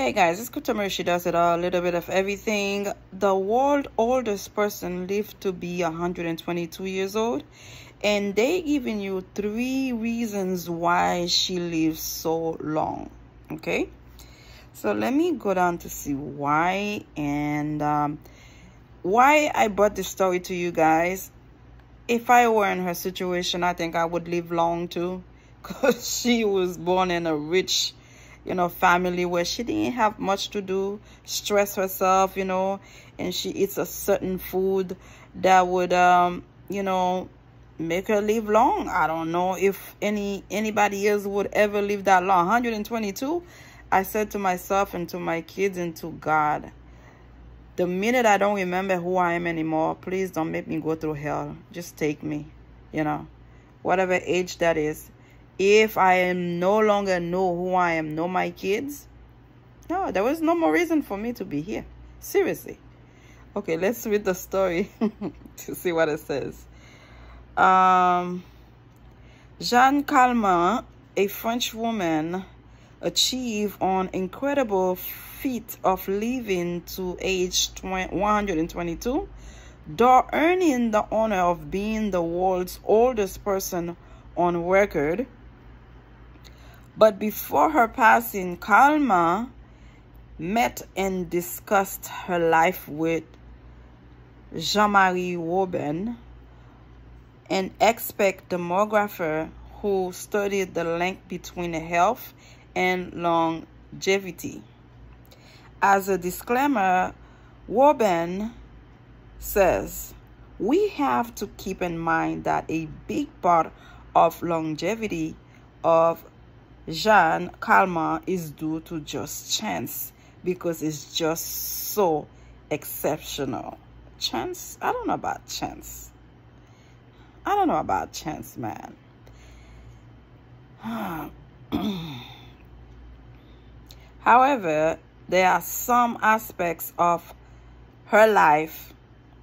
Hey guys, it's Kutamari. She does it all, a little bit of everything. The world oldest person lived to be 122 years old, and they giving you 3 reasons why she lives so long. Okay, so let me go down to see why and why I brought this story to you guys. If I were in her situation, I think I would live long too, because she was born in a rich family where she didn't have much to do, stress herself, and she eats a certain food that would, make her live long. I don't know if anybody else would ever live that long. 122, I said to myself and to my kids and to God, the minute I don't remember who I am anymore, please don't make me go through hell. Just take me, whatever age that is. If I am no longer know who I am, know my kids, no, there was no more reason for me to be here. Seriously. Okay, let's read the story to see what it says. Jeanne Calment, a French woman, achieved an incredible feat of living to age 122, though earning the honor of being the world's oldest person on record. But before her passing, Calment met and discussed her life with Jean-Marie Robin, an expert demographer who studied the link between health and longevity. As a disclaimer, Robin says, we have to keep in mind that a big part of longevity of Jeanne Calment is due to just chance, because it's just so exceptional. Chance? I don't know about chance. I don't know about chance, man. However, there are some aspects of her life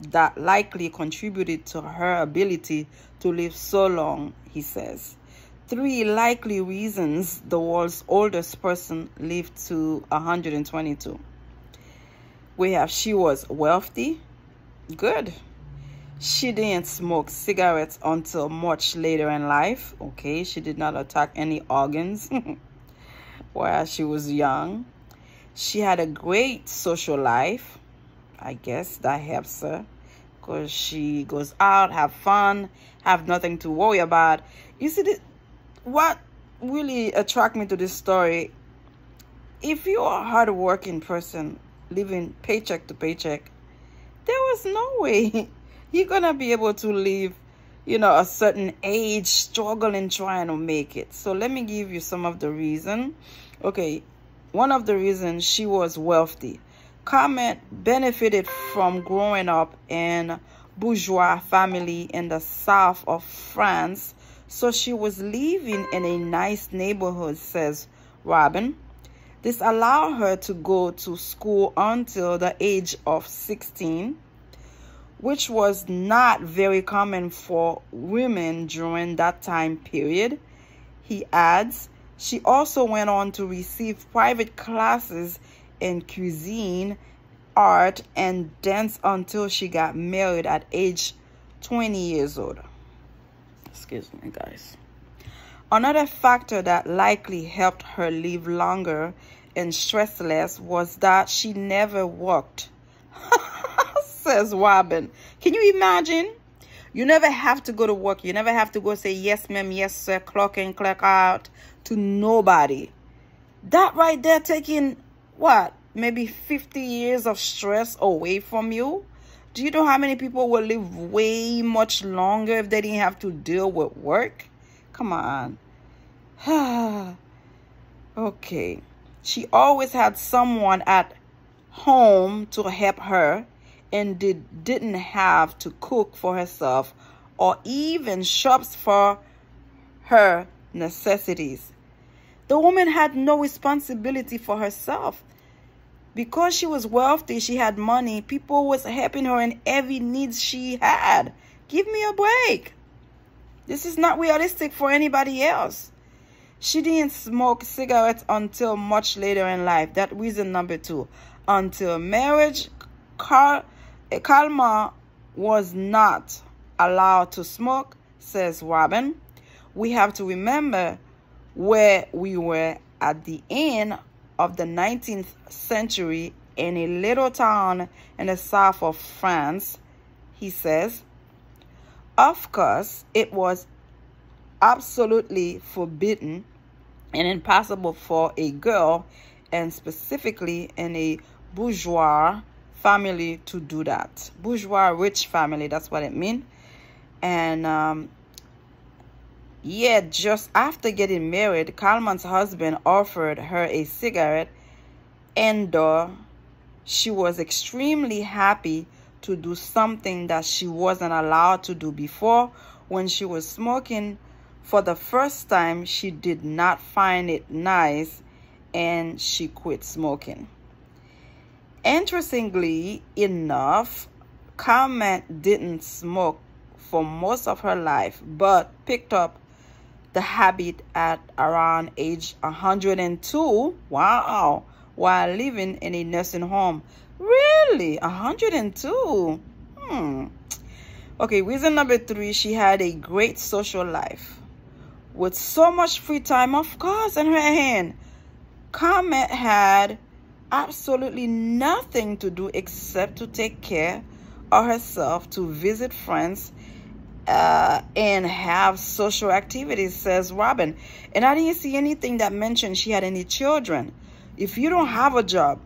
that likely contributed to her ability to live so long, he says. 3 likely reasons the world's oldest person lived to 122. We have, she was wealthy. Good. She didn't smoke cigarettes until much later in life. Okay, she did not attack any organs while she was young. She had a great social life. I guess that helps her, because she goes out, have fun, have nothing to worry about. You see, what really attracted me to this story, if you're a hard-working person living paycheck to paycheck, there was no way you're gonna be able to live a certain age struggling trying to make it. So let me give you some of the reasons. Okay, one of the reasons, she was wealthy. Calment benefited from growing up in a bourgeois family in the south of France, so she was living in a nice neighborhood, says Robin. This allowed her to go to school until the age of 16, which was not very common for women during that time period. He adds, she also went on to receive private classes in cuisine, art, and dance until she got married at age 20 years old. Excuse me, guys. Another factor that likely helped her live longer and stress less was that she never worked, says Robin. Can you imagine? You never have to go to work. You never have to go say, yes, ma'am, yes, sir, clock in, clock out to nobody. That right there taking, what, maybe 50 years of stress away from you? Do you know how many people will live way much longer if they didn't have to deal with work? Come on. Okay. She always had someone at home to help her and didn't have to cook for herself or even shops for her necessities. The woman had no responsibility for herself. Because she was wealthy, she had money, people was helping her in every need she had. Give me a break. This is not realistic for anybody else. She didn't smoke cigarettes until much later in life. That reason number 2. Until marriage, Kalma was not allowed to smoke, says Robin. We have to remember where we were at the end of the 19th century in a little town in the south of France, he says. Of course, it was absolutely forbidden and impossible for a girl, and specifically in a bourgeois family, to do that. Bourgeois rich family, that's what it means. And yet, just after getting married, Kalman's husband offered her a cigarette, and she was extremely happy to do something that she wasn't allowed to do before. When she was smoking for the first time, she did not find it nice, and she quit smoking. Interestingly enough, Kalma didn't smoke for most of her life, but picked up the habit at around age 102. Wow. While living in a nursing home. Really? 102? Okay, reason number 3, she had a great social life. With so much free time, of course, in her hand, Kalma had absolutely nothing to do except to take care of herself, to visit friends, and have social activities, says Robin. And I didn't see anything that mentioned she had any children. If you don't have a job,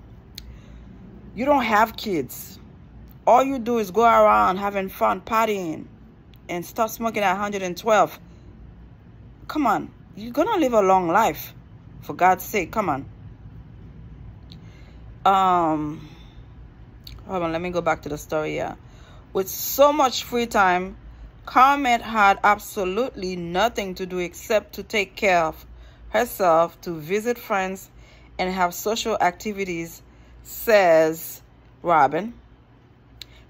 you don't have kids, all you do is go around having fun, partying, and stop smoking at 112. Come on, you're gonna live a long life, for God's sake. Come on. Hold on, let me go back to the story here. With so much free time, Kalma had absolutely nothing to do except to take care of herself, to visit friends, and have social activities, says Robin.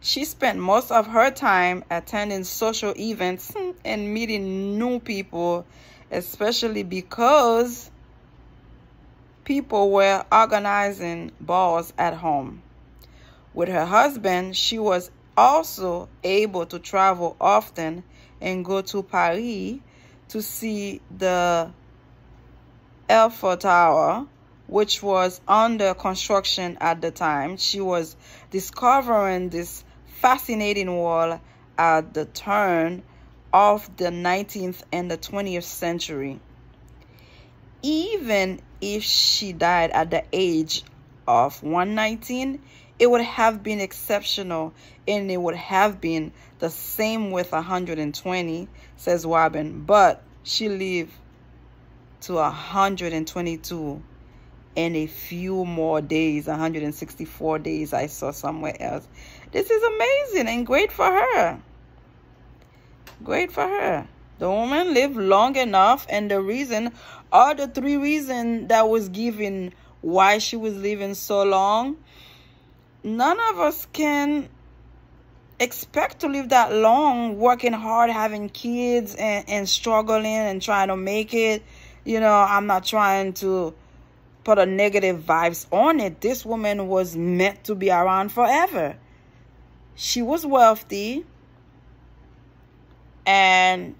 She spent most of her time attending social events and meeting new people, especially because people were organizing balls at home. With her husband, she was also able to travel often and go to Paris to see the Eiffel Tower, which was under construction at the time. She was discovering this fascinating wall at the turn of the 19th and the 20th century. Even if she died at the age of 119, it would have been exceptional, and it would have been the same with 120, says Robin. But she lived to 122 and a few more days, 164 days I saw somewhere else. This is amazing and great for her. Great for her. The woman lived long enough, and the reason, all the 3 reasons that was given why she was living so long, none of us can expect to live that long, working hard, having kids, and struggling and trying to make it. You know, I'm not trying to put a negative vibes on it. This woman was meant to be around forever. She was wealthy, and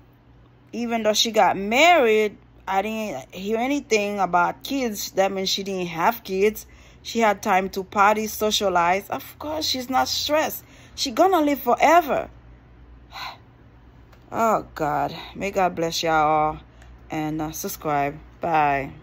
even though she got married, I didn't hear anything about kids. That means she didn't have kids. She had time to party, socialize. Of course, she's not stressed. She's gonna live forever. Oh, God. May God bless y'all, and subscribe. Bye.